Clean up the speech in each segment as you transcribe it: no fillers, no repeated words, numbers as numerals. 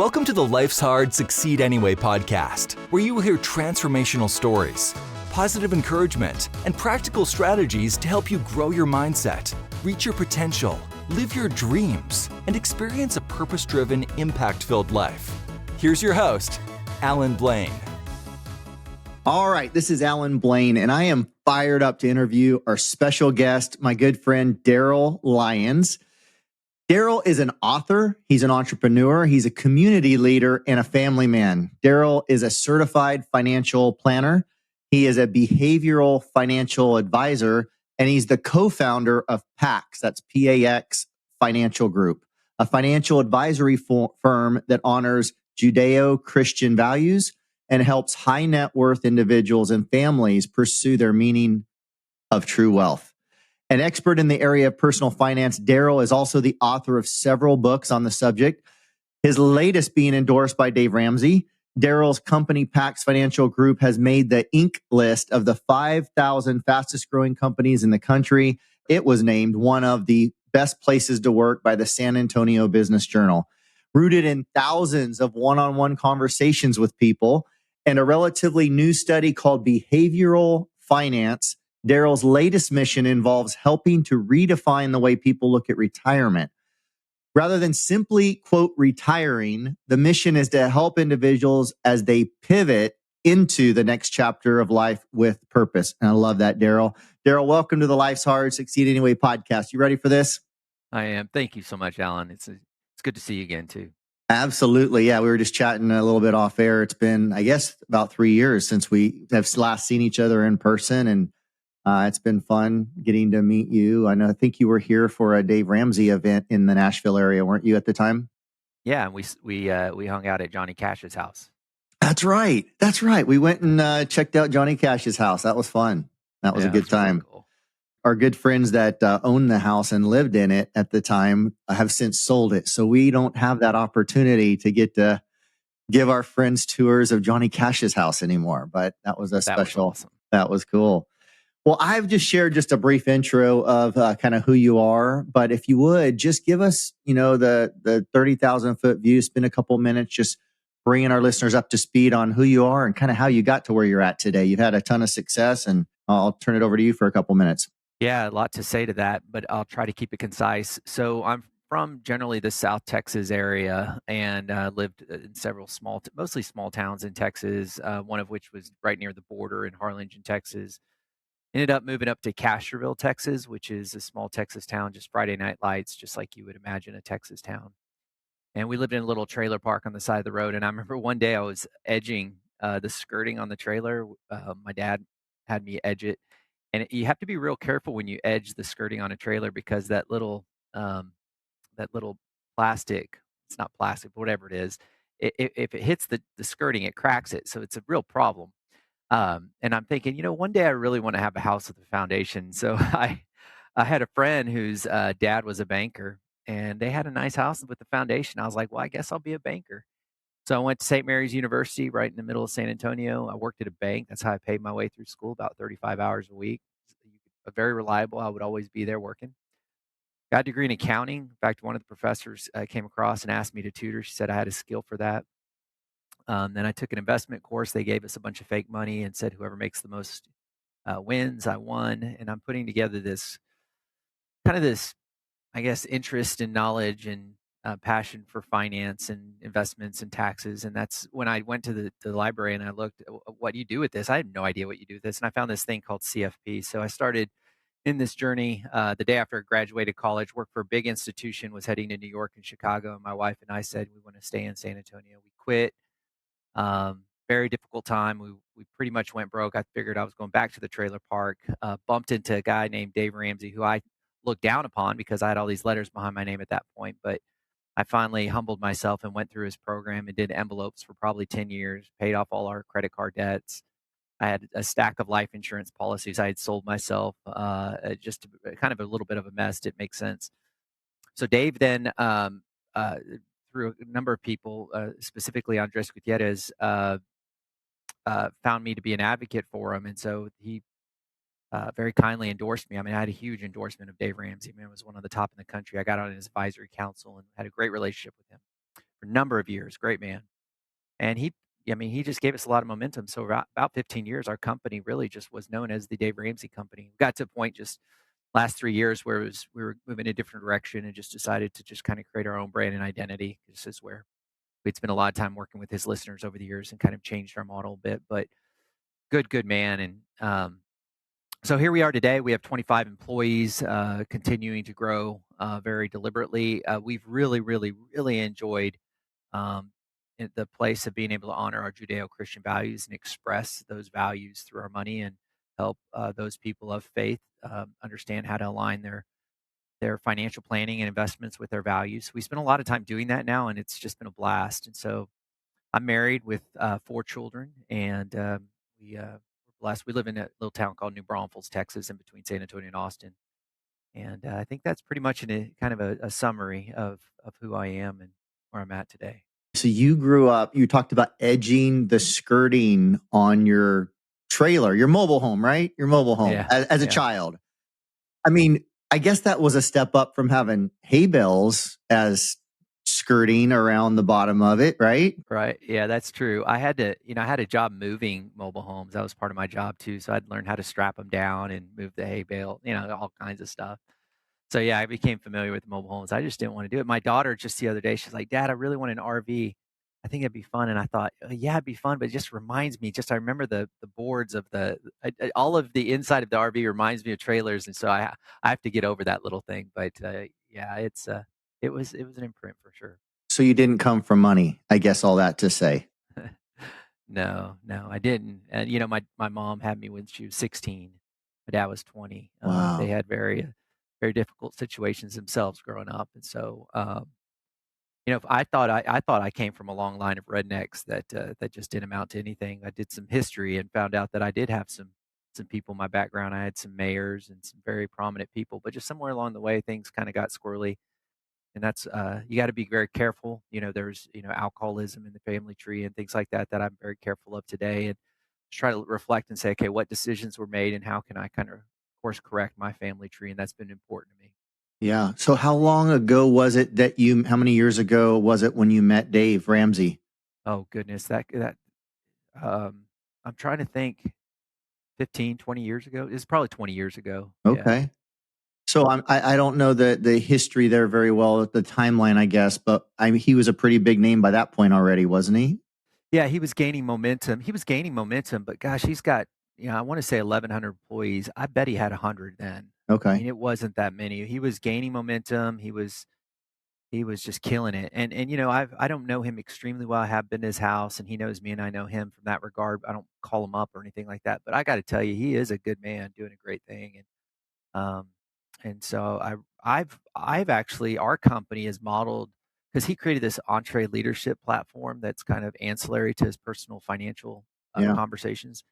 Welcome to the Life's Hard, Succeed Anyway podcast, where you will hear transformational stories, positive encouragement, and practical strategies to help you grow your mindset, reach your potential, live your dreams, and experience a purpose-driven, impact-filled life. Here's your host, Alan Blaine. All right, this is Alan Blaine, and I am fired up to interview our special guest, my good friend, Darryl Lyons. Darryl is an author, he's an entrepreneur, he's a community leader, and a family man. Darryl is a certified financial planner. He is a behavioral financial advisor, and he's the co-founder of PAX, that's PAX Financial Group, a financial advisory firm that honors Judeo-Christian values and helps high net worth individuals and families pursue their meaning of true wealth. An expert in the area of personal finance, Darryl is also the author of several books on the subject, his latest being endorsed by Dave Ramsey. Darryl's company, PAX Financial Group, has made the Inc. list of the 5,000 fastest growing companies in the country. It was named one of the best places to work by the San Antonio Business Journal. Rooted in thousands of one-on-one conversations with people and a relatively new study called Behavioral Finance, Darryl's latest mission involves helping to redefine the way people look at retirement. Rather than simply, quote, retiring, the mission is to help individuals as they pivot into the next chapter of life with purpose. And I love that, Darryl. Darryl, welcome to the Life's Hard, Succeed Anyway podcast. You ready for this? I am. Thank you so much, Alan. It's good to see you again, too. Absolutely. Yeah, we were just chatting a little bit off air. It's been, I guess, about 3 years since we have last seen each other in person, and it's been fun getting to meet you. I think you were here for a Dave Ramsey event in the Nashville area, weren't you, at the time? Yeah, and we hung out at Johnny Cash's house. That's right. We went and checked out Johnny Cash's house. That was fun. That was a good time. Really cool. Our good friends that owned the house and lived in it at the time have since sold it. So we don't have that opportunity to get to give our friends tours of Johnny Cash's house anymore. But that was special. Was awesome. That was cool. Well, I've just shared just a brief intro of kind of who you are. But if you would, just give us, the 30,000 foot view, spend a couple minutes just bringing our listeners up to speed on who you are and kind of how you got to where you're at today. You've had a ton of success, and I'll turn it over to you for a couple minutes. Yeah, a lot to say to that, but I'll try to keep it concise. So I'm from generally the South Texas area and lived in several mostly small towns in Texas, one of which was right near the border in Harlingen, Texas. Ended up moving up to Castroville, Texas, which is a small Texas town, just Friday night lights, just like you would imagine a Texas town. And we lived in a little trailer park on the side of the road. And I remember one day I was edging the skirting on the trailer. My dad had me edge it. And you have to be real careful when you edge the skirting on a trailer because that little plastic, it's not plastic, but whatever it is, if it hits the skirting, it cracks it. So it's a real problem. And I'm thinking, one day I really want to have a house with a foundation. So I had a friend whose dad was a banker, and they had a nice house with a foundation. I was like, well, I guess I'll be a banker. So I went to St. Mary's University right in the middle of San Antonio. I worked at a bank. That's how I paid my way through school, about 35 hours a week. Very reliable. I would always be there working. Got a degree in accounting. In fact, one of the professors came across and asked me to tutor. She said I had a skill for that. Then I took an investment course. They gave us a bunch of fake money and said whoever makes the most wins. I won. And I'm putting together this, I guess, interest and knowledge and passion for finance and investments and taxes. And that's when I went to the library and I looked, what do you do with this? I had no idea what you do with this. And I found this thing called CFP. So I started in this journey the day after I graduated college, worked for a big institution, was heading to New York and Chicago. And my wife and I said, we want to stay in San Antonio. We quit. Very difficult time. We pretty much went broke. I figured I was going back to the trailer park, bumped into a guy named Dave Ramsey, who I looked down upon because I had all these letters behind my name at that point. But I finally humbled myself and went through his program and did envelopes for probably 10 years, paid off all our credit card debts. I had a stack of life insurance policies I had sold myself, just kind of a little bit of a mess. Didn't make sense. So Dave then, through a number of people, specifically Andres Gutierrez, found me to be an advocate for him. And so he very kindly endorsed me. I mean, I had a huge endorsement of Dave Ramsey. I was one of the top in the country. I got on his advisory council and had a great relationship with him. for a number of years. Great man. And I mean, he just gave us a lot of momentum. So about 15 years, our company really just was known as the Dave Ramsey Company. We got to a point just last 3 years where we were moving in a different direction and just decided to just kind of create our own brand and identity. This is where we'd spent a lot of time working with his listeners over the years and kind of changed our model a bit. But good man. And so here we are today. We have 25 employees, continuing to grow very deliberately. We've really enjoyed the place of being able to honor our Judeo-Christian values and express those values through our money and help those people of faith understand how to align their financial planning and investments with their values. We spend a lot of time doing that now, and it's just been a blast. And so I'm married with 4 children, and we're blessed. We live in a little town called New Braunfels, Texas, in between San Antonio and Austin. And I think that's pretty much in a kind of a summary of who I am and where I'm at today. So you grew up, you talked about edging the skirting on your trailer, your mobile home, right? Your mobile home Yeah, as a yeah. child. I mean, I guess that was a step up from having hay bales as skirting around the bottom of it, right? Right. Yeah, that's true. I had to, I had a job moving mobile homes. That was part of my job too. So I'd learn how to strap them down and move the hay bale, all kinds of stuff. So yeah, I became familiar with mobile homes. I just didn't want to do it. My daughter just the other day, she's like, "Dad, I really want an RV. I think it'd be fun." And I thought, yeah, it'd be fun, but it just reminds me. Just I remember the boards of all of the inside of the RV reminds me of trailers, and so I have to get over that little thing. But yeah, it was an imprint for sure. So you didn't come from money, I guess all that to say. No, no, I didn't. And my mom had me when she was 16. My dad was 20. They Wow. had very difficult situations themselves growing up, and so if I thought I came from a long line of rednecks that just didn't amount to anything. I did some history and found out that I did have some people in my background. I had some mayors and some very prominent people, but just somewhere along the way, things kind of got squirrely. And that's you got to be very careful. There's alcoholism in the family tree and things like that I'm very careful of today, and just try to reflect and say, okay, what decisions were made and how can I kind of course correct my family tree, and that's been important to me. Yeah. So how long ago was it how many years ago was it when you met Dave Ramsey? Oh goodness, that um, I'm trying to think. 15, 20 years ago. It's probably 20 years ago. Yeah. Okay. So I don't know the history there very well, the timeline, I guess, but he was a pretty big name by that point already, wasn't he? Yeah, he was gaining momentum. But gosh, he's got, I want to say 1,100 employees. I bet he had 100 then. I Okay. mean, it wasn't that many. He was gaining momentum. He was just killing it. And I don't know him extremely well. I have been to his house, and he knows me, and I know him from that regard. I don't call him up or anything like that. But I got to tell you, he is a good man doing a great thing. Um, and so I've actually, our company is modeled because he created this entree leadership platform that's kind of ancillary to his personal financial Yeah. conversations.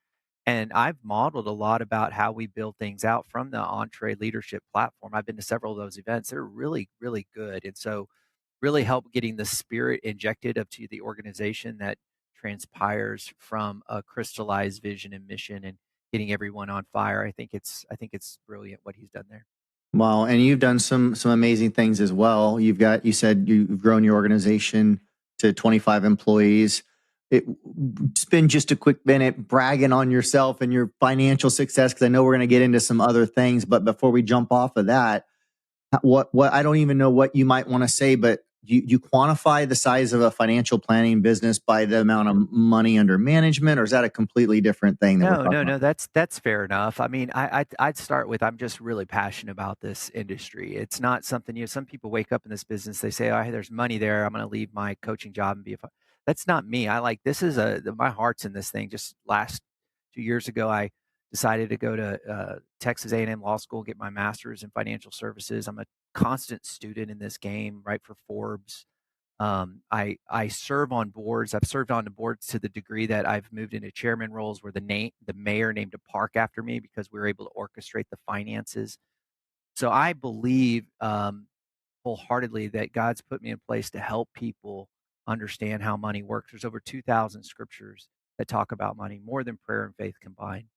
And I've modeled a lot about how we build things out from the entree leadership platform. I've been to several of those events. They're really good. And so really help getting the spirit injected up to the organization that transpires from a crystallized vision and mission and getting everyone on fire. I think it's brilliant what he's done there. Well, and you've done some amazing things as well. You said you've grown your organization to 25 employees. Spend just a quick minute bragging on yourself and your financial success, because I know we're going to get into some other things. But before we jump off of that, what I don't even know what you might want to say, but you quantify the size of a financial planning business by the amount of money under management, or is that a completely different thing that we're No, talking no, about? no. That's fair enough. I mean, I'd start with I'm just really passionate about this industry. It's not something some people wake up in this business. They say, "Oh, hey, there's money there. I'm going to leave my coaching job and be a." That's not me. I like this is my heart's in this thing. Just last 2 years ago, I decided to go to Texas A&M Law School, get my master's in financial services. I'm a constant student in this game, right for Forbes. I serve on boards. I've served on the boards to the degree that I've moved into chairman roles where the mayor named a park after me because we were able to orchestrate the finances. So I believe wholeheartedly that God's put me in place to help people understand how money works. There's over 2,000 scriptures that talk about money, more than prayer and faith combined.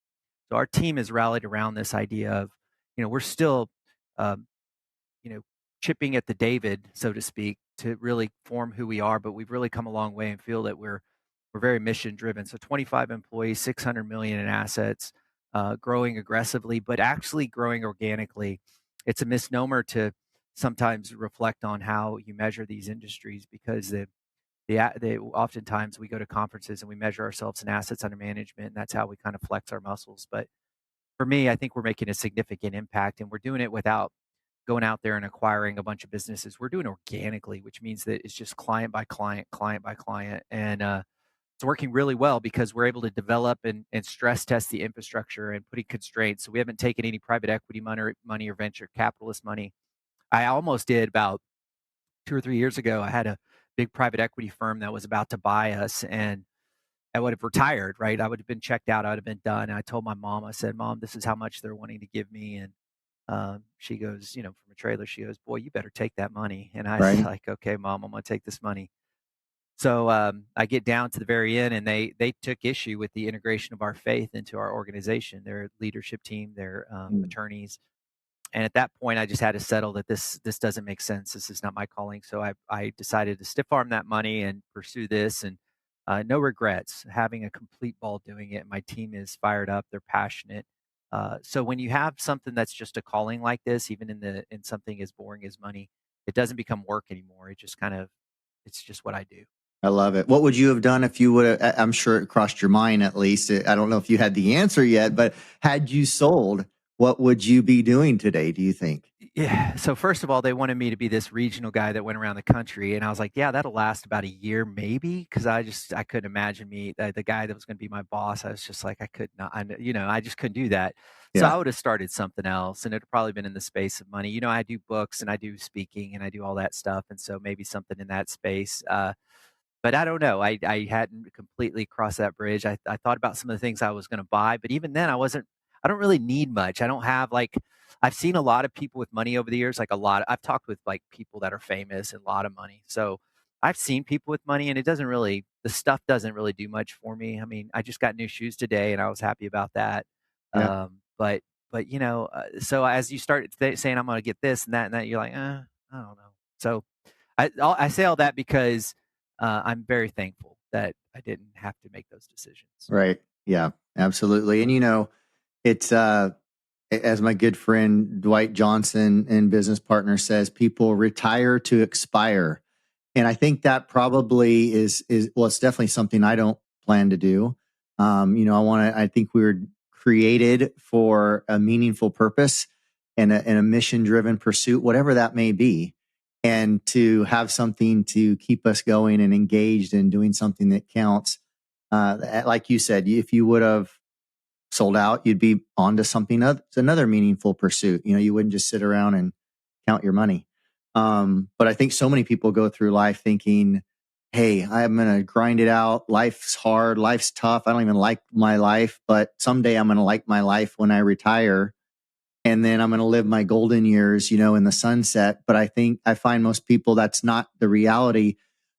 So our team has rallied around this idea of, we're still, um, you know, chipping at the David, so to speak, to really form who we are. But we've really come a long way and feel that we're very mission driven. So 25 employees, 600 million in assets, growing aggressively, but actually growing organically. It's a misnomer to sometimes reflect on how you measure these industries, because they oftentimes we go to conferences and we measure ourselves in assets under management, and that's how we kind of flex our muscles. But for me, I think we're making a significant impact, and we're doing it without going out there and acquiring a bunch of businesses. We're doing it organically, which means that it's just client by client, client by client. And it's working really well because we're able to develop and stress test the infrastructure and putting constraints. So we haven't taken any private equity money or venture capitalist money. I almost did about 2 or 3 years ago. I had a big private equity firm that was about to buy us, and I would have retired, right? I would have been checked out. I would have been done. And I told my mom, I said, Mom, this is how much they're wanting to give me. And she goes, from a trailer, she goes, boy, you better take that money. And I was Right. like, okay, Mom, I'm going to take this money. So I get down to the very end, and they took issue with the integration of our faith into our organization, their leadership team, their Mm. attorneys. And at that point, I just had to settle that this doesn't make sense. This is not my calling. So I decided to stiff arm that money and pursue this, and no regrets. Having a complete ball doing it. My team is fired up. They're passionate. So when you have something that's just a calling like this, even in something as boring as money, it doesn't become work anymore. It just kind of it's just what I do. I love it. What would you have done if you would have? I'm sure it crossed your mind at least. I don't know if you had the answer yet, but had you sold, what would you be doing today, do you think? Yeah. So first of all, they wanted me to be this regional guy that went around the country, and I was like, "Yeah, that'll last about a year, maybe," because I couldn't imagine the guy that was going to be my boss. I was just like, I could not, I just couldn't do that. So Yeah. I would have started something else, and it'd probably been in the space of money. I do books and I do speaking and I do all that stuff, and so maybe something in that space. But I don't know. I hadn't completely crossed that bridge. I thought about some of the things I was going to buy, but even then, I don't really need much. I don't have like. I've seen a lot of people with money over the years. Like I've talked with like people that are famous and a lot of money. So I've seen people with money, and the stuff doesn't really do much for me. I mean, I just got new shoes today, and I was happy about that. Yeah. But so as you start saying I'm going to get this and that, you're like, I don't know. So I say all that because I'm very thankful that I didn't have to make those decisions. Right. Yeah, absolutely. And it's as my good friend Dwight Johnson and business partner says, people retire to expire. And I think that probably is well, it's definitely something I don't plan to do. I think we were created for a meaningful purpose and a mission driven pursuit, whatever that may be. And to have something to keep us going and engaged in doing something that counts. Like you said, if you would have sold out, you'd be on to something other, another meaningful pursuit. You wouldn't just sit around and count your money. But I think so many people go through life thinking, hey, I'm going to grind it out. Life's hard. Life's tough. I don't even like my life, but someday I'm going to like my life when I retire. And then I'm going to live my golden years, in the sunset. But I find most people that's not the reality.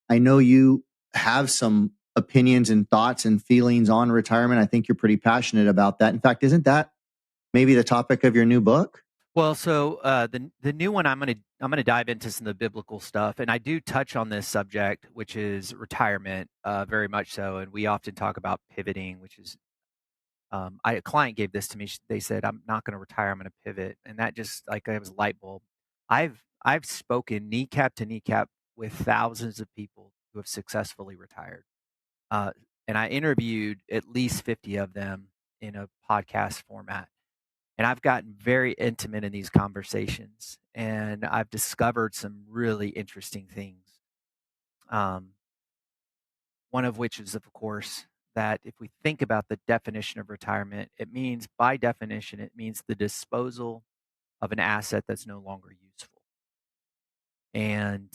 I know you have some opinions and thoughts and feelings on retirement. I think you're pretty passionate about that. In fact, isn't that maybe the topic of your new book? Well, so the new one I'm gonna dive into some of the biblical stuff, and I do touch on this subject, which is retirement, very much so. And we often talk about pivoting, which is a client gave this to me. They said, "I'm not going to retire. I'm going to pivot," and that just like it was a light bulb. I've spoken kneecap to kneecap with thousands of people who have successfully retired, uh, and I interviewed at least 50 of them in a podcast format. And I've gotten very intimate in these conversations, and I've discovered some really interesting things. Um, one of which is, of course, that if we think about the definition of retirement, by definition, it means the disposal of an asset that's no longer useful. And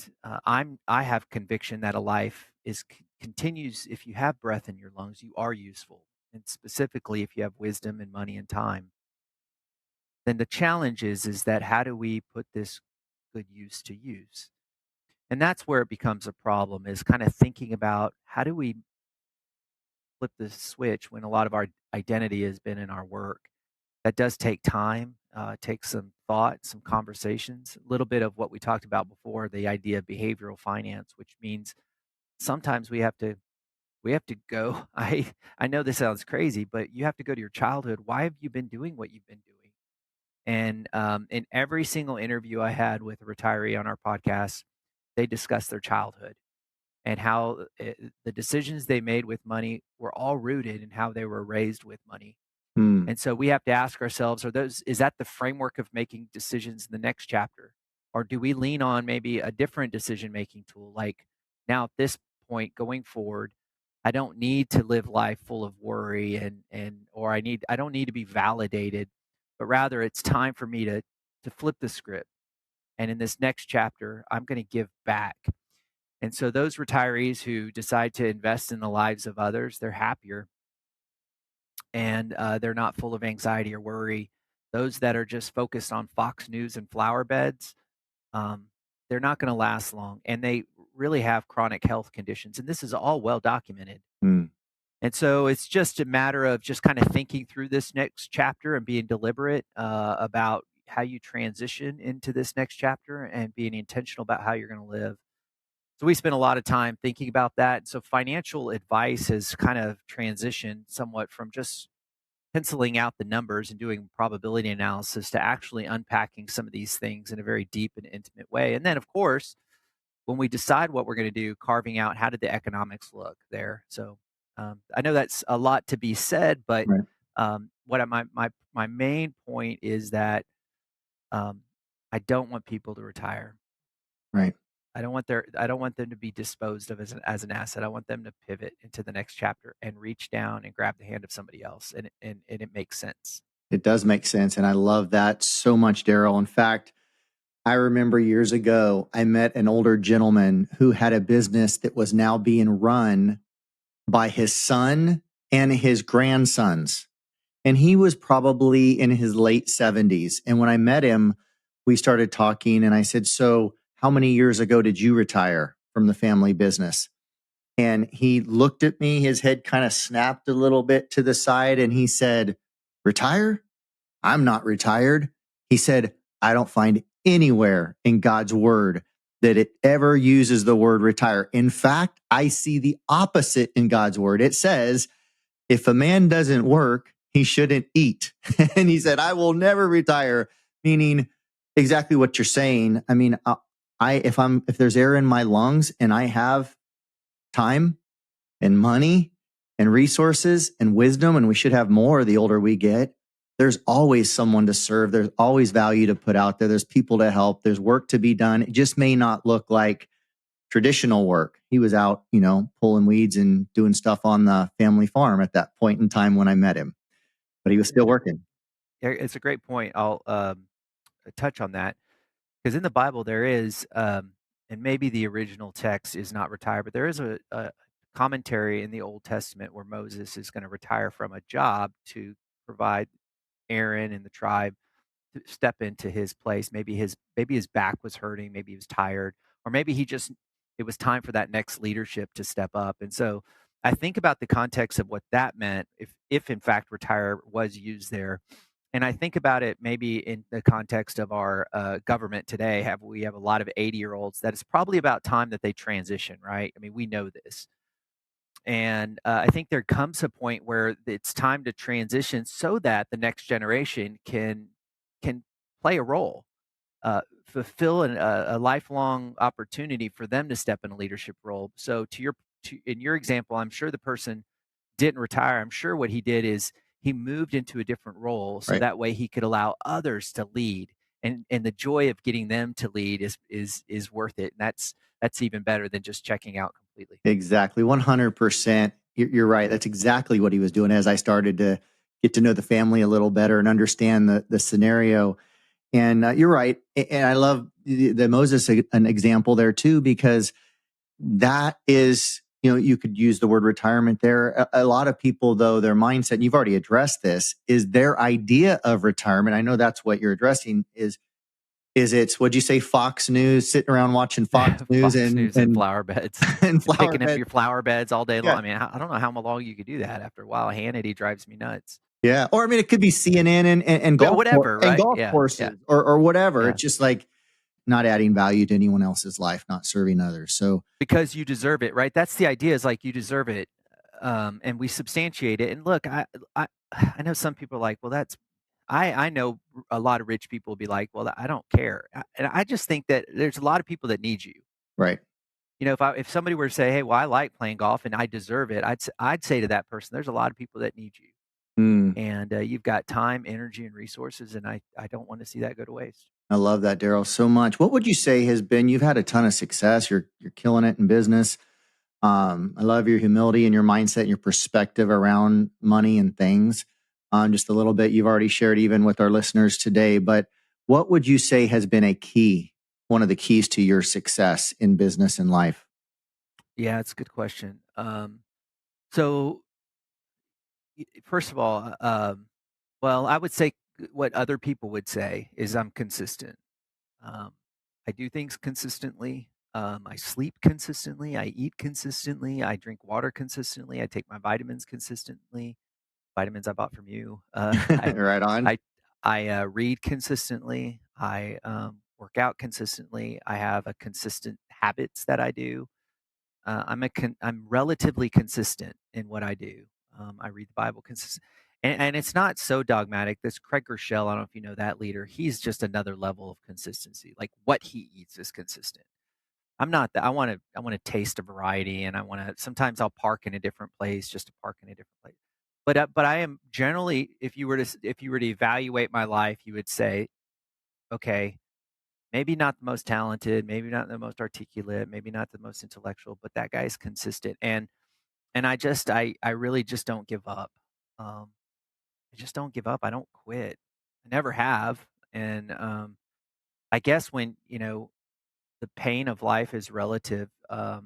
I have conviction that a life continues. If you have breath in your lungs, you are useful, and specifically if you have wisdom and money and time. Then the challenge is that how do we put this good use to use? And that's where it becomes a problem, is kind of thinking about how do we flip the switch when a lot of our identity has been in our work. that does take time, takes some thought, some conversations, a little bit of what we talked about before, the idea of behavioral finance, which means sometimes we have to go. I know this sounds crazy, but you have to go to your childhood. Why have you been doing what you've been doing? And in every single interview I had with a retiree on our podcast, they discussed their childhood and how the decisions they made with money were all rooted in how they were raised with money. Hmm. And so we have to ask ourselves, is that the framework of making decisions in the next chapter? Or do we lean on maybe a different decision making tool? Like now at this point going forward, I don't need to live life full of worry or I don't need to be validated, but rather it's time for me to flip the script. And in this next chapter, I'm going to give back. And so those retirees who decide to invest in the lives of others, they're happier and they're not full of anxiety or worry. Those that are just focused on Fox News and flower beds, um, they're not going to last long, and they really have chronic health conditions. And this is all well documented. Hmm. And so it's just a matter of just kind of thinking through this next chapter and being deliberate about how you transition into this next chapter and being intentional about how you're going to live. So we spent a lot of time thinking about that. So financial advice has kind of transitioned somewhat from just penciling out the numbers and doing probability analysis to actually unpacking some of these things in a very deep and intimate way. And then, of course, when we decide what we're going to do, carving out how did the economics look there. So I know that's a lot to be said, but Right. my main point is that um, I don't want people to retire. Right. I don't want them to be disposed of as an asset. I want them to pivot into the next chapter and reach down and grab the hand of somebody else, and it makes sense. It does make sense. And I love that so much, Darryl. In fact, I remember years ago, I met an older gentleman who had a business that was now being run by his son and his grandsons. And he was probably in his late 70s. And when I met him, we started talking and I said, "So, how many years ago did you retire from the family business?" And he looked at me, his head kind of snapped a little bit to the side, and he said, "Retire? I'm not retired." He said, "I don't find anywhere in God's word that it ever uses the word retire. In fact, I see the opposite in God's word. It says, if a man doesn't work, he shouldn't eat." And he said, "I will never retire," meaning exactly what you're saying. I mean, if there's air in my lungs and I have time and money and resources and wisdom, and we should have more the older we get, there's always someone to serve. There's always value to put out there. There's people to help. There's work to be done. It just may not look like traditional work. He was out, pulling weeds and doing stuff on the family farm at that point in time when I met him, but he was still working. Yeah, it's a great point. I'll touch on that because in the Bible there is, and maybe the original text is not retire, but there is a commentary in the Old Testament where Moses is going to retire from a job to provide Aaron and the tribe to step into his place. Maybe his back was hurting, maybe he was tired, or maybe it was time for that next leadership to step up. And so I think about the context of what that meant if in fact retire was used there. And I think about it maybe in the context of our government today. We have a lot of 80-year-olds that it's probably about time that they transition, right? I mean, we know this. And I think there comes a point where it's time to transition so that the next generation can play a role, fulfill a lifelong opportunity for them to step in a leadership role. So in your example, I'm sure the person didn't retire. I'm sure what he did is he moved into a different role so Right. that way he could allow others to lead. And the joy of getting them to lead is worth it. And that's even better than just checking out completely. Exactly. 100%. You're right. That's exactly what he was doing as I started to get to know the family a little better and understand the scenario. And you're right. And I love the Moses an example there too, because that is, you could use the word retirement there. A lot of people, though, their mindset, and you've already addressed this, is their idea of retirement. I know that's what you're addressing is it's, what'd you say, Fox News, sitting around watching Fox News Fox News and flower beds. and flower Picking up beds. your flower beds all day long. Yeah. I mean, I don't know how long you could do that after a while. Hannity drives me nuts. Yeah. Or I mean, it could be CNN and Whatever, and right? golf Yeah, yeah, courses or whatever. yeah. It's just like not adding value to anyone else's life, not serving others. So Because you deserve it, right? That's the idea, is like you deserve it. And we substantiate it. And look, I I know some people are like, well, that's I know a lot of rich people will be like, well, I don't care. And I just think that there's a lot of people that need you. right. You know, if somebody were to say, hey, well, I like playing golf and I deserve it, I'd say to that person, there's a lot of people that need you. Mm, And you've got time, energy, and resources, and I don't want to see that go to waste. I love that, Darryl, so much. What would you say has been? You've had a ton of success. You're killing it in business. I love your humility and your mindset and your perspective around money and things. Just a little bit you've already shared even with our listeners today. But what would you say has been a key, one of the keys to your success in business and life? Yeah, it's a good question. So first of all, well, I would say what other people would say is I'm consistent. Um, I do things consistently. I sleep consistently. I eat consistently. I drink water consistently. I take my vitamins consistently. Vitamins I bought from you. Right on. I, read consistently. I work out consistently. I have a consistent habits that I do. I'm relatively consistent in what I do. I read the Bible consistent, and it's not so dogmatic. This Craig Rochelle, I don't know if you know that leader. He's just another level of consistency. Like what he eats is consistent. I'm not that. I want to taste a variety, and I want to. Sometimes I'll park in a different place just to park in a different place. But I am generally, if you were to evaluate my life, you would say, okay, maybe not the most talented, maybe not the most articulate, maybe not the most intellectual, but that guy's consistent. And I really just don't give up. Um, I just don't give up. I don't quit. I never have. And I guess when, the pain of life is relative to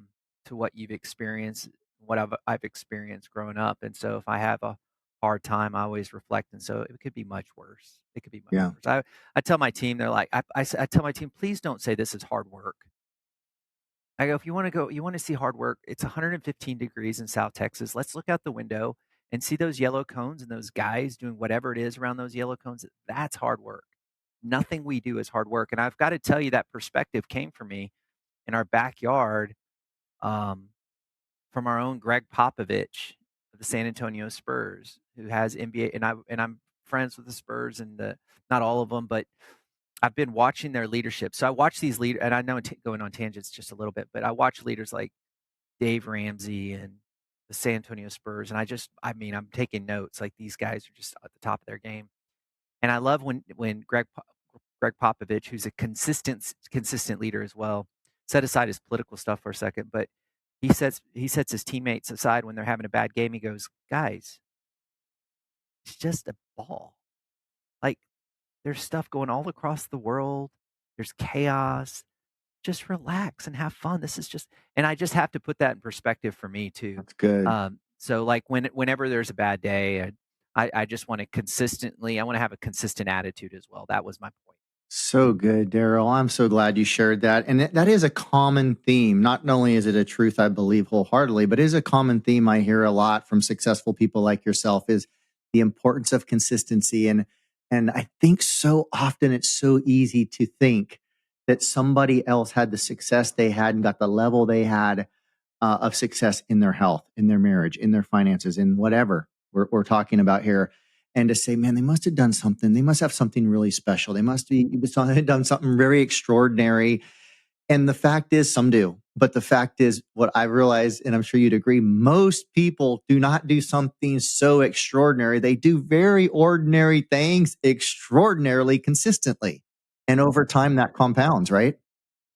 what you've experienced, what I've experienced growing up. And so if I have a hard time, I always reflect. And so it could be much worse. It could be much Yeah. worse. I tell my team, they're like, I tell my team, please don't say this is hard work. I go, if you want to see hard work, it's 115 degrees in South Texas. Let's look out the window and see those yellow cones and those guys doing whatever it is around those yellow cones. That's hard work. Nothing we do is hard work. And I've got to tell you, that perspective came from me in our backyard, um, from our own Greg Popovich of the San Antonio Spurs, who has NBA, and I'm friends with the Spurs and not all of them, but I've been watching their leadership. So I watch these leaders, and I know I'm going on tangents just a little bit, but I watch leaders like Dave Ramsey and the San Antonio Spurs, and I mean, I'm taking notes. Like these guys are just at the top of their game, and I love when Greg Popovich, who's a consistent leader as well, set aside his political stuff for a second, but he sets his teammates aside when they're having a bad game. He goes, guys, it's just a ball. Like there's stuff going all across the world. There's chaos. Just relax and have fun. This is just, and I just have to put that in perspective for me too. That's good. So like whenever there's a bad day, I just want to I want to have a consistent attitude as well. That was my point. So good, Darryl. I'm so glad you shared that. And that is a common theme. Not only is it a truth I believe wholeheartedly, but it is a common theme I hear a lot from successful people like yourself is the importance of consistency. And I think so often it's so easy to think that somebody else had the success they had and got the level they had of success in their health, in their marriage, in their finances, in whatever we're talking about here. And to say, man, they must have done something. They must have something really special. They must be done something very extraordinary. And the fact is, some do. But the fact is, what I realize, and I'm sure you'd agree, most people do not do something so extraordinary. They do very ordinary things extraordinarily consistently. And over time, that compounds, right?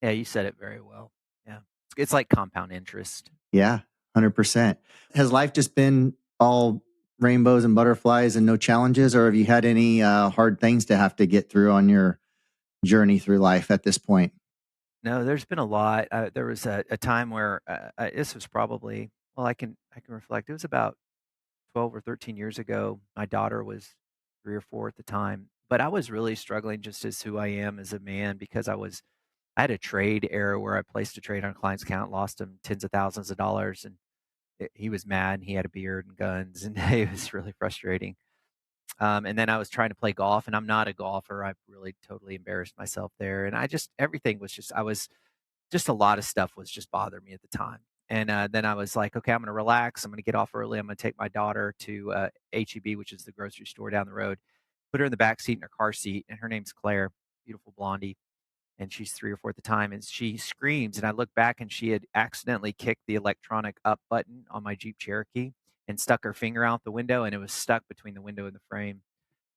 Yeah, you said it very well. Yeah, it's like compound interest. Yeah, 100%. Has life just been all rainbows and butterflies and no challenges, or have you had any hard things to have to get through on your journey through life at this point? No, there's been a lot. There was a time where this was probably, well, I can reflect. It was about 12 or 13 years ago. My daughter was 3 or 4 at the time, but I was really struggling just as who I am as a man because I had a trade error where I placed a trade on a client's account, lost him tens of thousands of dollars, and he was mad. He had a beard and guns, and it was really frustrating. And then I was trying to play golf, and I'm not a golfer. I really totally embarrassed myself there. And everything was just a lot of stuff was just bothering me at the time. And then I was like, okay, I'm going to relax. I'm going to get off early. I'm going to take my daughter to HEB, which is the grocery store down the road, put her in the back seat in her car seat. And her name's Claire, beautiful blondie. And she's 3 or 4 at the time. And she screams. And I look back, and she had accidentally kicked the electronic up button on my Jeep Cherokee and stuck her finger out the window. And it was stuck between the window and the frame.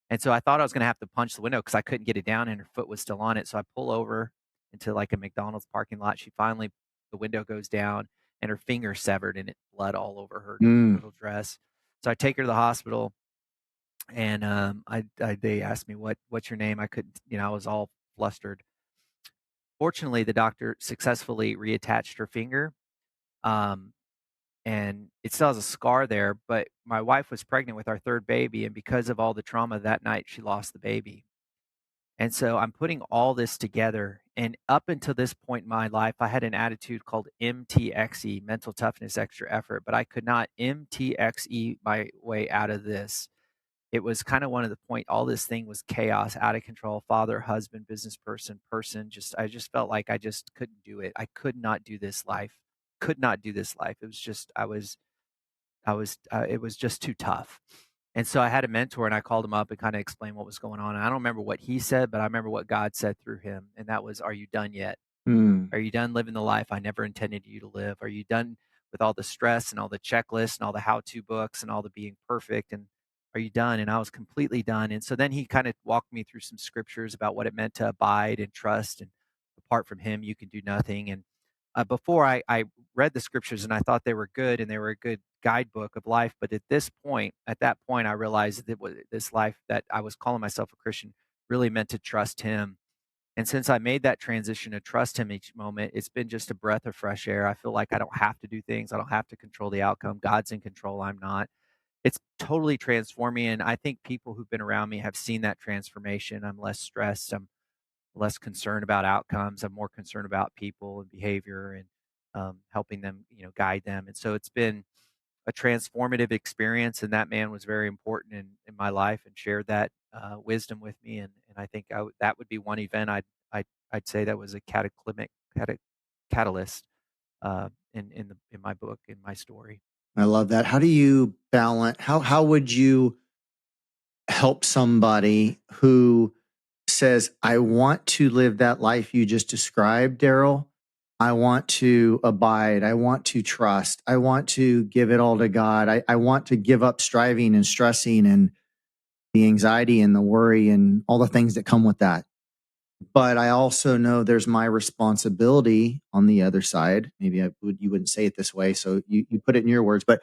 And so I thought I was going to have to punch the window because I couldn't get it down and her foot was still on it. So I pull over into like a McDonald's parking lot. The window goes down and her finger severed and it blood all over her little dress. So I take her to the hospital, and they asked me, what's your name? I couldn't, I was all flustered. Fortunately, the doctor successfully reattached her finger. And it still has a scar there, but my wife was pregnant with our third baby, and because of all the trauma that night, she lost the baby. And so I'm putting all this together, and up until this point in my life, I had an attitude called MTXE, mental toughness, extra effort, but I could not MTXE my way out of this. It was kind of one of the point, all this thing was chaos, out of control, father, husband, business person, I just felt like I just couldn't do it. I could not do this life. Could not do this life. It was just, it was just too tough. And so I had a mentor, and I called him up and kind of explained what was going on. And I don't remember what he said, but I remember what God said through him. And that was, are you done yet? Are you done living the life I never intended you to live? Are you done with all the stress and all the checklists and all the how-to books and all the being perfect? And are you done? And I was completely done. And so then he kind of walked me through some scriptures about what it meant to abide and trust. And apart from him, you can do nothing. And before I read the scriptures, and I thought they were good and they were a good guidebook of life. But at that point, I realized that this life that I was calling myself a Christian really meant to trust him. And since I made that transition to trust him each moment, it's been just a breath of fresh air. I feel like I don't have to do things. I don't have to control the outcome. God's in control. I'm not. It's totally transformed me. And I think people who've been around me have seen that transformation. I'm less stressed. I'm less concerned about outcomes. I'm more concerned about people and behavior, and helping them, guide them. And so it's been a transformative experience. And that man was very important in my life and shared that wisdom with me. And I think that would be one event I'd say that was a catalyst in my book, in my story. I love that. How do you balance? How would you help somebody who says, I want to live that life you just described, Darryl? I want to abide. I want to trust. I want to give it all to God. I want to give up striving and stressing and the anxiety and the worry and all the things that come with that. But I also know there's my responsibility on the other side. Maybe you wouldn't say it this way, so you put it in your words, but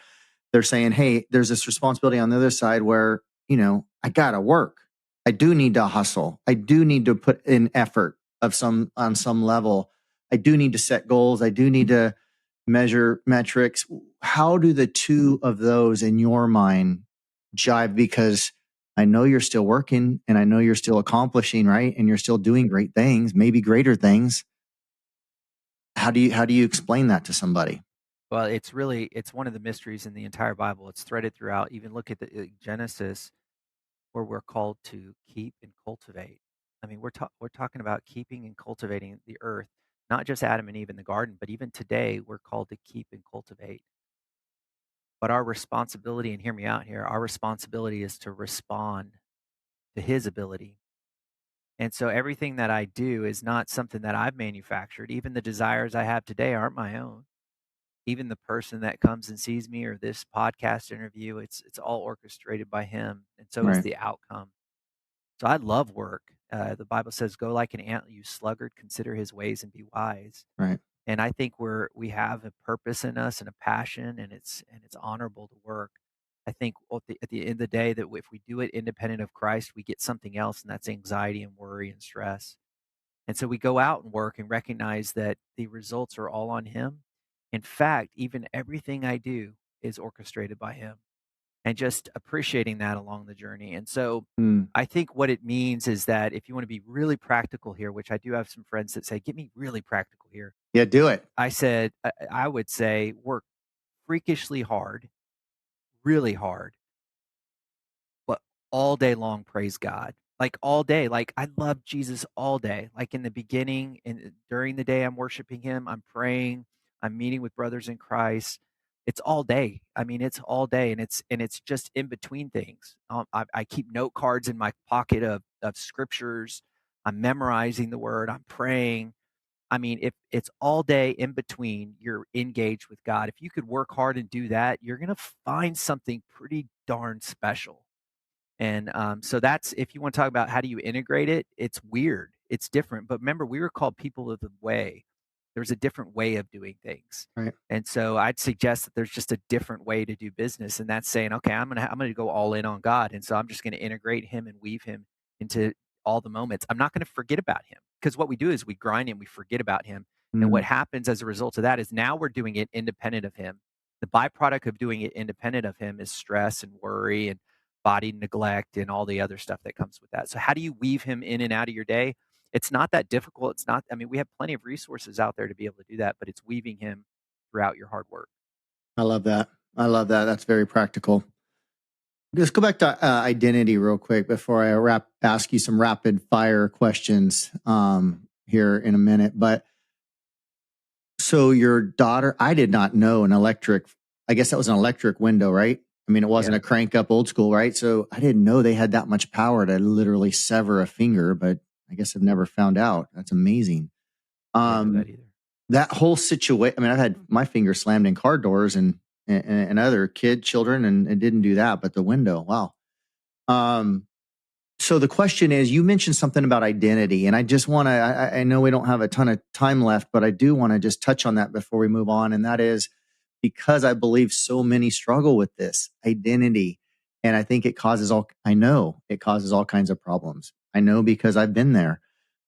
they're saying, hey, there's this responsibility on the other side where, I got to work. I do need to hustle. I do need to put in effort on some level. I do need to set goals. I do need to measure metrics. How do the two of those in your mind jive? Because I know you're still working and I know you're still accomplishing, right? And you're still doing great things, maybe greater things. How do you explain that to somebody? Well, it's one of the mysteries in the entire Bible. It's threaded throughout. Even look at the Genesis, where we're called to keep and cultivate. I mean, we're talking about keeping and cultivating the earth, not just Adam and Eve in the garden, but even today we're called to keep and cultivate. But our responsibility, and hear me out here, our responsibility is to respond to his ability. And so everything that I do is not something that I've manufactured. Even the desires I have today aren't my own. Even the person that comes and sees me, or this podcast interview, it's all orchestrated by him. And so is Right. the outcome. So I love work. The Bible says, "Go like an ant, you sluggard. Consider his ways and be wise." Right. And I think we have a purpose in us and a passion, and it's honorable to work. I think at the end of the day, that if we do it independent of Christ, we get something else, and that's anxiety and worry and stress. And so we go out and work and recognize that the results are all on Him. In fact, even everything I do is orchestrated by Him, and just appreciating that along the journey. And so Mm. I think what it means is that if you want to be really practical here, which I do have some friends that say, get me really practical here. Yeah, do it. I would say work freakishly hard, really hard, but all day long praise God. Like all day. Like I love Jesus all day. Like in the beginning and during the day, I'm worshiping him, I'm praying, I'm meeting with brothers in Christ. It's all day. I mean, it's all day, and it's just in between things. I keep note cards in my pocket of scriptures. I'm memorizing the word. I'm praying. I mean, if it's all day in between, you're engaged with God. If you could work hard and do that, you're gonna find something pretty darn special. And so that's, if you want to talk about how do you integrate it, it's weird. It's different. But remember, we were called people of the way. There's a different way of doing things. Right. And so I'd suggest that there's just a different way to do business. And that's saying, okay, I'm gonna go all in on God. And so I'm just gonna integrate him and weave him into all the moments. I'm not gonna forget about him. Because what we do is we grind him, we forget about him. And what Mm, happens as a result of that is now we're doing it independent of him. The byproduct of doing it independent of him is stress and worry and body neglect and all the other stuff that comes with that. So how do you weave him in and out of your day? It's not that difficult. It's not, I mean, we have plenty of resources out there to be able to do that, but it's weaving him throughout your hard work. I love that. I love that. That's very practical. Let's go back to identity real quick before I ask you some rapid fire questions here in a minute. But so your daughter, I did not know an electric, I guess that was an electric window, right? I mean, it wasn't Yeah. a crank up old school, right? So I didn't know they had that much power to literally sever a finger, but I guess I've never found out. That's amazing. I didn't know Um, that either. that whole situation, I mean, I've had my finger slammed in car doors and other children, and it didn't do that, but the window, wow. Um, so the question is, you mentioned something about identity, and I just want to, I know we don't have a ton of time left, but I do want to just touch on that before we move on. And that is because I believe so many struggle with this identity. And I think I know it causes all kinds of problems. I know because I've been there.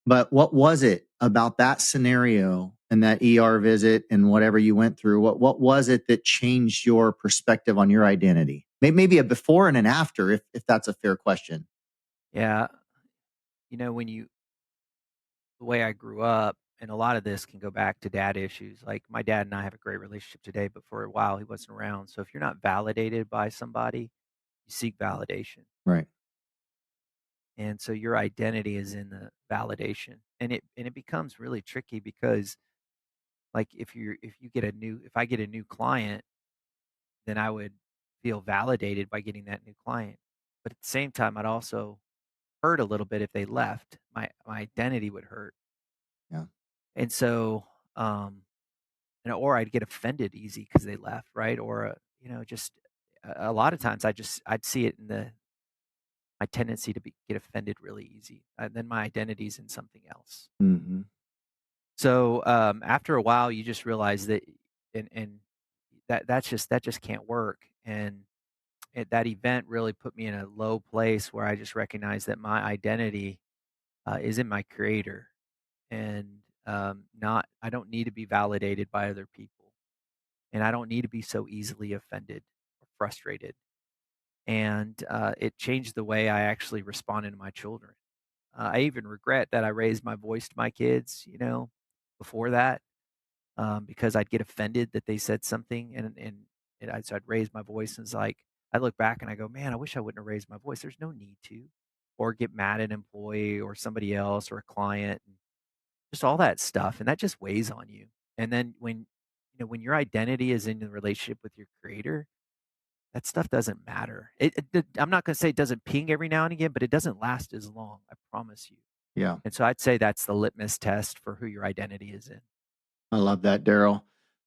But what was it about that scenario and that ER visit and whatever you went through? What was it that changed your perspective on your identity? Maybe a before and an after, if that's a fair question. Yeah. When the way I grew up, and a lot of this can go back to dad issues. Like my dad and I have a great relationship today, but for a while he wasn't around. So if you're not validated by somebody, you seek validation. Right. And so your identity is in the validation. And it becomes really tricky because like if I get a new client, then I would feel validated by getting that new client. But at the same time, I'd also hurt a little bit if they left. My identity would hurt. Yeah. And so or I'd get offended easy because they left, right? Or just a lot of times I'd see it in the my tendency to get offended really easy. And then my identity's in something else. Hmm. So after a while, you just realize that, and that just can't work. And that event really put me in a low place where I just recognized that my identity is in my Creator, and not I don't need to be validated by other people, and I don't need to be so easily offended or frustrated. And it changed the way I actually responded to my children. I even regret that I raised my voice to my kids, before that, because I'd get offended that they said something, so I'd raise my voice, and it's like I look back and I go, man, I wish I wouldn't have raised my voice. There's no need to, or get mad at an employee or somebody else or a client, and just all that stuff, and that just weighs on you. And then when your identity is in the relationship with your Creator, that stuff doesn't matter. I'm not going to say it doesn't ping every now and again, but it doesn't last as long. I promise you. Yeah. And so I'd say that's the litmus test for who your identity is in. I love that, Darryl.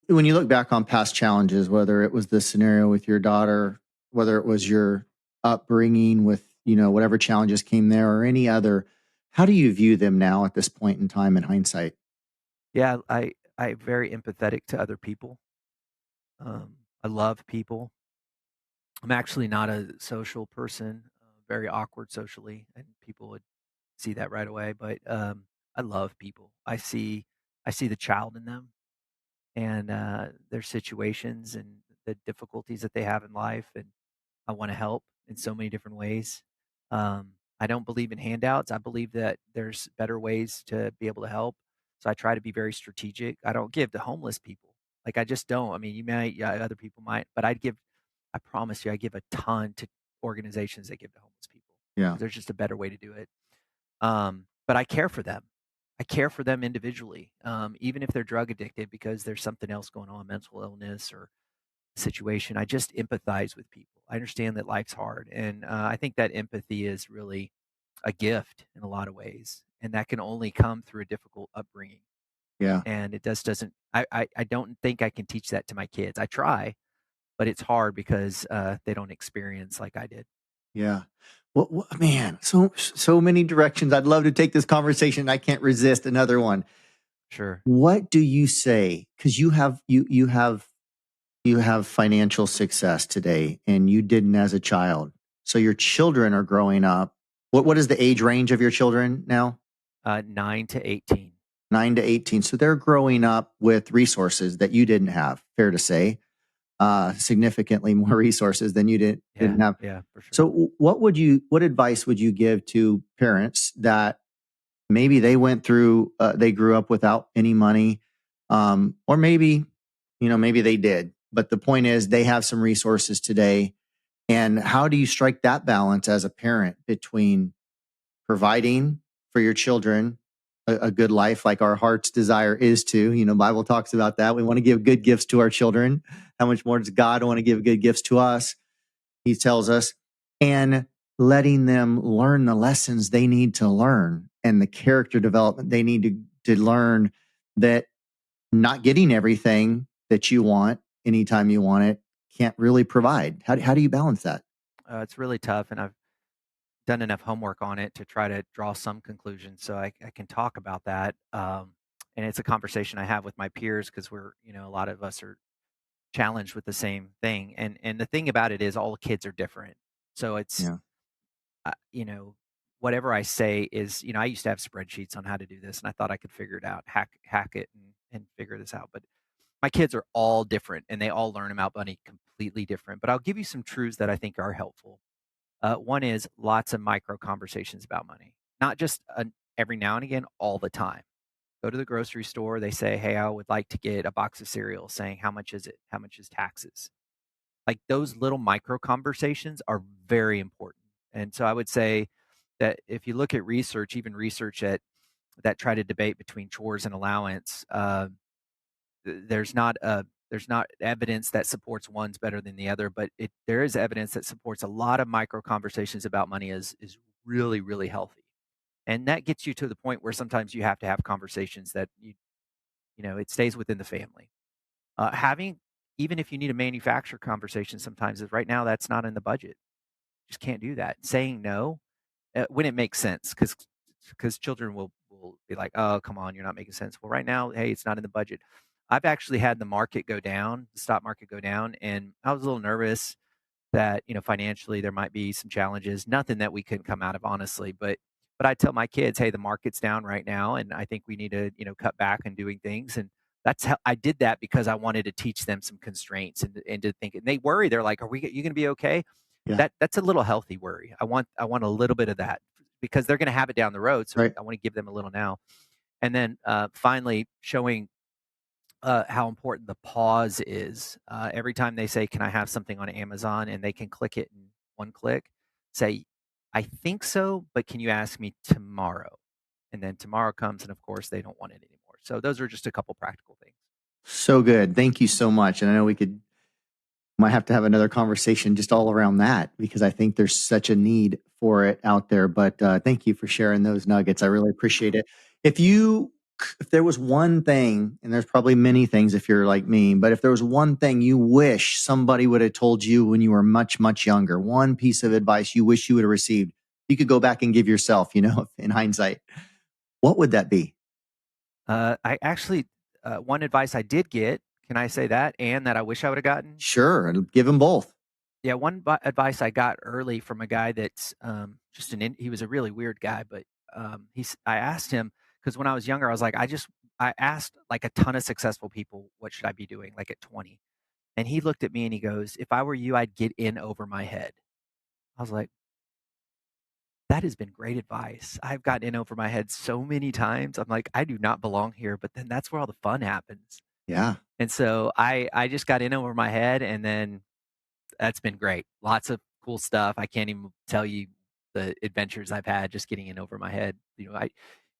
When you look back on past challenges, whether it was the scenario with your daughter, whether it was your upbringing with, whatever challenges came there or any other, how do you view them now at this point in time in hindsight? Yeah, I very empathetic to other people. I love people. I'm actually not a social person, very awkward socially, and people would see that right away. But I love people. I see the child in them, and their situations and the difficulties that they have in life, and I want to help in so many different ways. I don't believe in handouts. I believe that there's better ways to be able to help. So I try to be very strategic. I don't give to homeless people. Like I just don't. I mean, you might, yeah, other people might, but I promise you, I give a ton to organizations that give to homeless people. Yeah. There's just a better way to do it. But I care for them. I care for them individually, even if they're drug addicted because there's something else going on, mental illness or situation. I just empathize with people. I understand that life's hard, and I think that empathy is really a gift in a lot of ways, and that can only come through a difficult upbringing. Yeah. And it just doesn't. I don't think I can teach that to my kids. I try, but it's hard because they don't experience like I did. Yeah. Well, man, so many directions. I'd love to take this conversation. I can't resist another one. Sure. What do you say? Because you have financial success today, and you didn't as a child. So your children are growing up. What is the age range of your children now? 9 to 18. 9 to 18. So they're growing up with resources that you didn't have. Fair to say, significantly more resources than you didn't Yeah. have. Yeah. For sure. So what advice would you give to parents that maybe they went through, they grew up without any money, or maybe they did, but the point is they have some resources today. And how do you strike that balance as a parent between providing for your children a good life, like our heart's desire is to, Bible talks about that. We want to give good gifts to our children. How much more does God want to give good gifts to us? He tells us, and letting them learn the lessons they need to learn and the character development they need to learn, that not getting everything that you want anytime you want it can't really provide. How do you balance that? It's really tough, and I've done enough homework on it to try to draw some conclusions so I can talk about that. And it's a conversation I have with my peers because a lot of us are challenged with the same thing. And the thing about it is all kids are different. So it's, Yeah. uh, you know, whatever I say is, I used to have spreadsheets on how to do this and I thought I could figure it out, hack it and figure this out. But my kids are all different and they all learn about money completely different. But I'll give you some truths that I think are helpful. One is lots of micro conversations about money, not just every now and again, all the time. Go to the grocery store. They say, "Hey, I would like to get a box of cereal." Saying, "How much is it? How much is taxes?" Like those little micro conversations are very important. And so I would say that if you look at research, even research that try to debate between chores and allowance, there's not evidence that supports one's better than the other, but there is evidence that supports a lot of micro conversations about money is really, really healthy. And that gets you to the point where sometimes you have to have conversations that it stays within the family. Having even if you need a manufacturer conversation sometimes is right now that's not in the budget. Just can't do that. Saying no when it makes sense, because children will be like, "Oh, come on, you're not making sense." Well, right now, hey, it's not in the budget. I've actually had the market go down, the stock market go down, and I was a little nervous that financially there might be some challenges. Nothing that we couldn't come out of, honestly, but I tell my kids, "Hey, the market's down right now, and I think we need to cut back on doing things." And that's how I did that because I wanted to teach them some constraints and to think. And they worry. They're like, "Are you going to be okay?" Yeah. That's a little healthy worry. I want a little bit of that because they're going to have it down the road. So Right. I want to give them a little now. And then finally showing how important the pause is. Every time they say, "Can I have something on Amazon?" and they can click it in one click, say, "I think so, but can you ask me tomorrow?" And then tomorrow comes, and of course, they don't want it anymore. So those are just a couple practical things. So good. Thank you so much. And I know we might have to have another conversation just all around that, because I think there's such a need for it out there. But thank you for sharing those nuggets. I really appreciate it. If there was one thing, and there's probably many things if you're like me, but if there was one thing you wish somebody would have told you when you were much, much younger, one piece of advice you wish you would have received, you could go back and give yourself, in hindsight, what would that be? I actually, one advice I did get, can I say that? And that I wish I would have gotten? Sure. And give them both. Yeah, one advice I got early from a guy that's he was a really weird guy, but I asked him because when I was younger, I was like, I asked like a ton of successful people, what should I be doing, like at 20? And he looked at me and he goes, "If I were you, I'd get in over my head." I was like, that has been great advice. I've gotten in over my head so many times. I'm like, I do not belong here, but then that's where all the fun happens. Yeah. And so I just got in over my head, and then that's been great. Lots of cool stuff. I can't even tell you the adventures I've had just getting in over my head.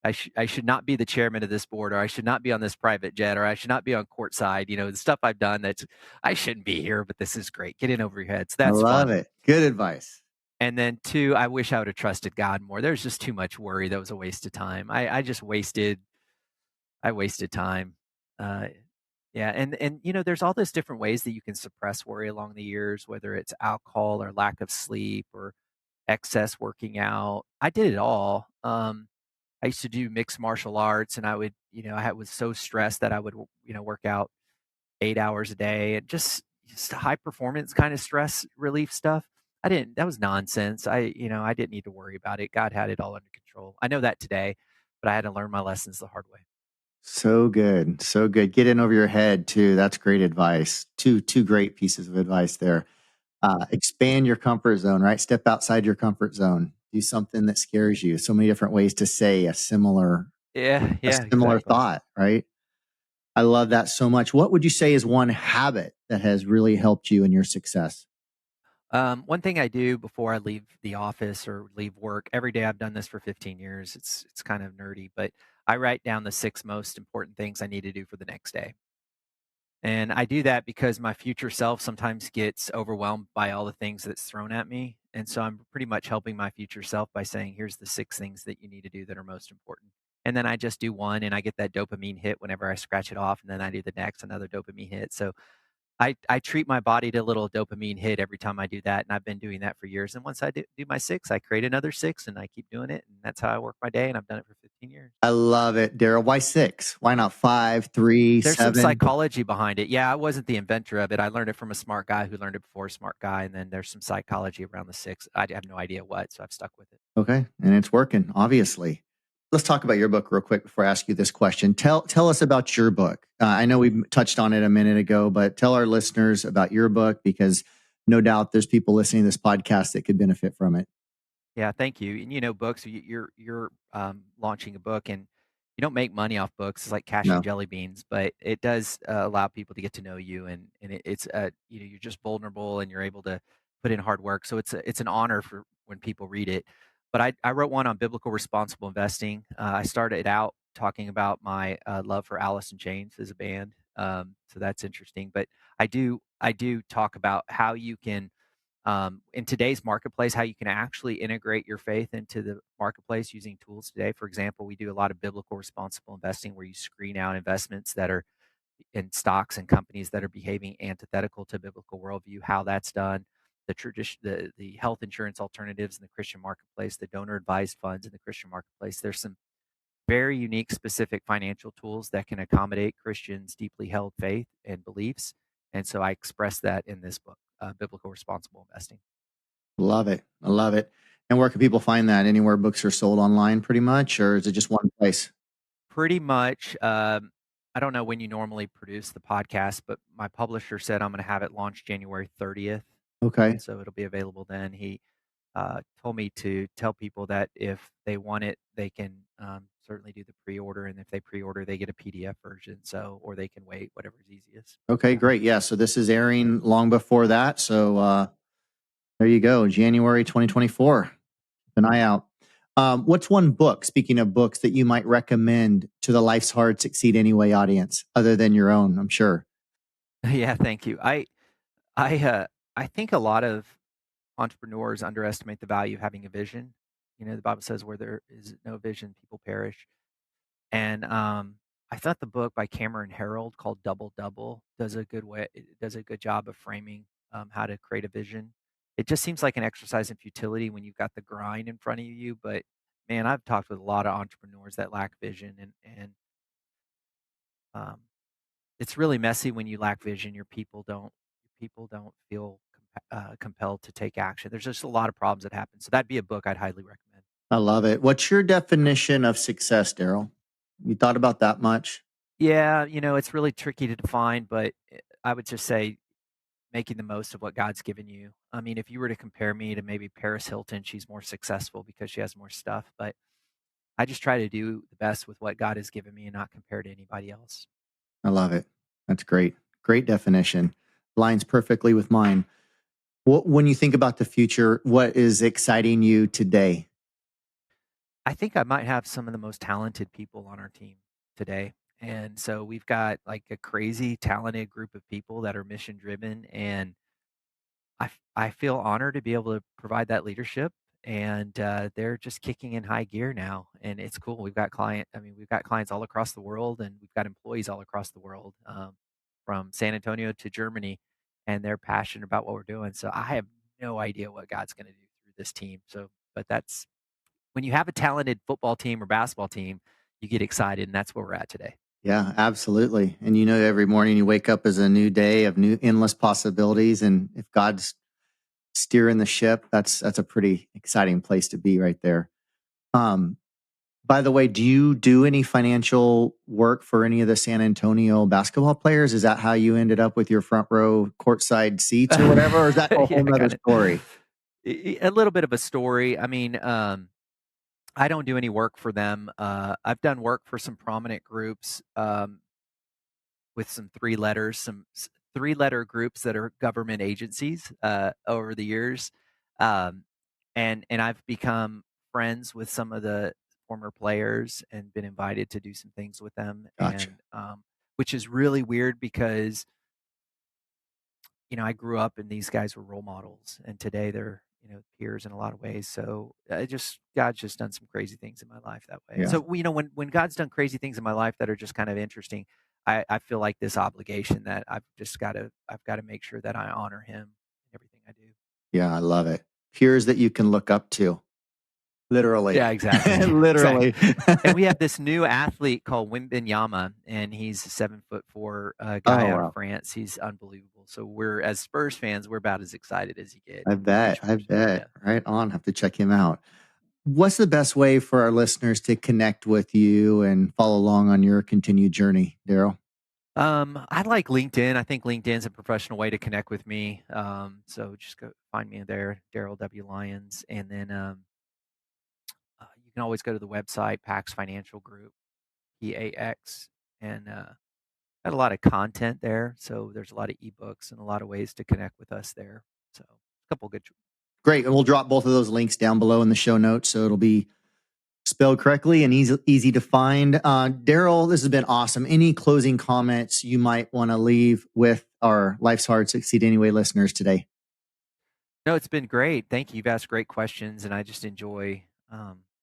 I should not be the chairman of this board, or I should not be on this private jet, or I should not be on courtside. The stuff I've done that's I shouldn't be here, but this is great. Get in over your head. So I that's love fun. it. Good advice. And then two, I wish I would have trusted God more. There's just too much worry. That was a waste of time. I wasted time. Uh, yeah, and there's all those different ways that you can suppress worry along the years, whether it's alcohol or lack of sleep or excess working out. I did it all. I used to do mixed martial arts, and I would, I was so stressed that I would, work out 8 hours a day, and just high performance kind of stress relief stuff. That was nonsense. I didn't need to worry about it. God had it all under control. I know that today, but I had to learn my lessons the hard way. So good. So good. Get in over your head too. That's great advice. Two great pieces of advice there. Expand your comfort zone, right? Step outside your comfort zone. Do something that scares you. So many different ways to say a similar Yeah, exactly. thought, right? I love that so much. What would you say is one habit that has really helped you in your success? One thing I do before I leave the office or leave work every day, I've done this for 15 years. It's kind of nerdy, but I write down the 6 most important things I need to do for the next day. And I do that because my future self sometimes gets overwhelmed by all the things that's thrown at me. And so I'm pretty much helping my future self by saying, here's the 6 things that you need to do that are most important. And then I just do one and I get that dopamine hit whenever I scratch it off. And then I do the next, another dopamine hit. So I treat my body to a little dopamine hit every time I do that, and I've been doing that for years. And once I do my 6, I create another 6, and I keep doing it, and that's how I work my day, and I've done it for 15 years. I love it, Darryl. Why 6? Why not 5, 3, There's some 7? psychology behind it. Yeah, I wasn't the inventor of it. I learned it from a smart guy who learned it before a smart guy, and then there's some psychology around the 6. I have no idea what, so I've stuck with it. Okay, and it's working, obviously. Let's talk about your book real quick before I ask you this question. Tell us about your book. I know we touched on it a minute ago, but tell our listeners about your book, because no doubt there's people listening to this podcast that could benefit from it. Yeah, thank you. And books. You're launching a book, and you don't make money off books. It's like cash and No, jelly beans, but it does allow people to get to know you, and it's you're just vulnerable, and you're able to put in hard work. So it's an honor for when people read it. But I wrote one on biblical responsible investing. I started out talking about my love for Alice in Chains as a band, so that's interesting. But I do talk about how you can in today's marketplace, how you can actually integrate your faith into the marketplace using tools today. For example, we do a lot of biblical responsible investing where you screen out investments that are in stocks and companies that are behaving antithetical to biblical worldview, how that's done, the tradition, the health insurance alternatives in the Christian marketplace, the donor advised funds in the Christian marketplace. There's some very unique, specific financial tools that can accommodate Christians' deeply held faith and beliefs. And so I express that in this book, Biblical Responsible Investing. love it. I love it. And where can people find that? Anywhere books are sold online, pretty much, or is it just one place? Pretty much. I don't know when you normally produce the podcast, but my publisher said I'm going to have it launched January 30th. Okay. And so it'll be available then. He told me to tell people that if they want it, they can certainly do the pre-order, and if they pre-order, they get a PDF version. So, or they can wait, whatever's easiest. Okay, great. Yeah, so this is airing long before that. So there you go, January 2024. Keep an eye out. What's one book, speaking of books, that you might recommend to the Life's Hard Succeed Anyway audience, other than your own, I'm sure? Yeah, thank you. I think a lot of entrepreneurs underestimate the value of having a vision. The Bible says where there is no vision, people perish. And I thought the book by Cameron Herold called Double Double does a good job of framing how to create a vision. It just seems like an exercise in futility when you've got the grind in front of you. But man, I've talked with a lot of entrepreneurs that lack vision, and um, it's really messy when you lack vision. Your people don't feel compelled to take action. There's just a lot of problems that happen. So that'd be a book I'd highly recommend. I love it. What's your definition of success, Darryl? You thought about that much? Yeah, it's really tricky to define, but I would just say making the most of what God's given you. I mean, if you were to compare me to maybe Paris Hilton, she's more successful because she has more stuff, but I just try to do the best with what God has given me and not compare to anybody else. I love it. That's great. Great definition. Lines perfectly with mine. When you think about the future, what is exciting you today? I think I might have some of the most talented people on our team today. And so we've got like a crazy talented group of people that are mission driven, and I feel honored to be able to provide that leadership, and they're just kicking in high gear now, and it's cool. We've got clients all across the world, and we've got employees all across the world, from San Antonio to Germany, and they're passionate about what we're doing. So I have no idea what God's going to do through this team. So, but that's when you have a talented football team or basketball team, you get excited, and that's where we're at today. Yeah, absolutely. And every morning you wake up as a new day of new endless possibilities. And if God's steering the ship, that's a pretty exciting place to be right there. By the way, do you do any financial work for any of the San Antonio basketball players? Is that how you ended up with your front row courtside seats or whatever? Or is that a whole nother story? A little bit of a story. I mean, I don't do any work for them. I've done work for some prominent groups, with some three-letter groups that are government agencies, over the years. Um, and I've become friends with some of the former players and been invited to do some things with them, Gotcha. and which is really weird because I grew up and these guys were role models, and today they're peers in a lot of ways. So God's just done some crazy things in my life that way. Yeah. So when God's done crazy things in my life that are just kind of interesting, I feel like this obligation that I've got to make sure that I honor Him in everything I do. Yeah, I love it. Peers that you can look up to. Literally. Yeah, exactly. Literally. Exactly. And we have this new athlete called Wimbenyama, and he's a 7'4" guy out of France. He's unbelievable. So as Spurs fans, we're about as excited as you get. I bet. Yeah. Right on. Have to check him out. What's the best way for our listeners to connect with you and follow along on your continued journey, Darryl? I like LinkedIn. I think LinkedIn's a professional way to connect with me. So just go find me there, Darryl W. Lyons, and then you can always go to the website, PAX Financial Group, PAX, and got a lot of content there. So there's a lot of ebooks and a lot of ways to connect with us there. So a couple good. Great. And we'll drop both of those links down below in the show notes, so it'll be spelled correctly and easy to find. Darryl, this has been awesome. Any closing comments you might want to leave with our Life's Hard, Succeed Anyway listeners today? No, it's been great. Thank you. You've asked great questions, and I just enjoy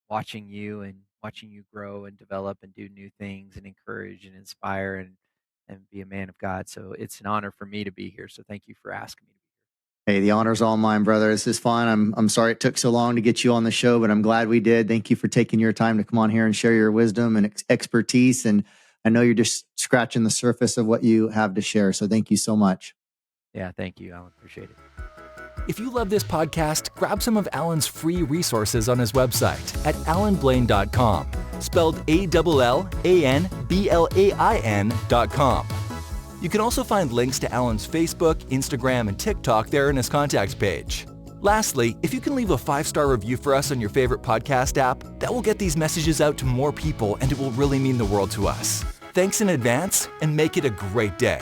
watching you grow and develop and do new things and encourage and inspire and be a man of God. So it's an honor for me to be here. So thank you for asking me to be here. Hey, the honor's all mine, brother. This is fun. I'm sorry it took so long to get you on the show, but I'm glad we did. Thank you for taking your time to come on here and share your wisdom and expertise. And I know you're just scratching the surface of what you have to share. So thank you so much. Yeah, thank you, Alan. Appreciate it. If you love this podcast, grab some of Alan's free resources on his website at alanblain.com, spelled ALLANBLAIN.com. You can also find links to Alan's Facebook, Instagram, and TikTok there in his contacts page. Lastly, if you can leave a 5-star review for us on your favorite podcast app, that will get these messages out to more people, and it will really mean the world to us. Thanks in advance, and make it a great day.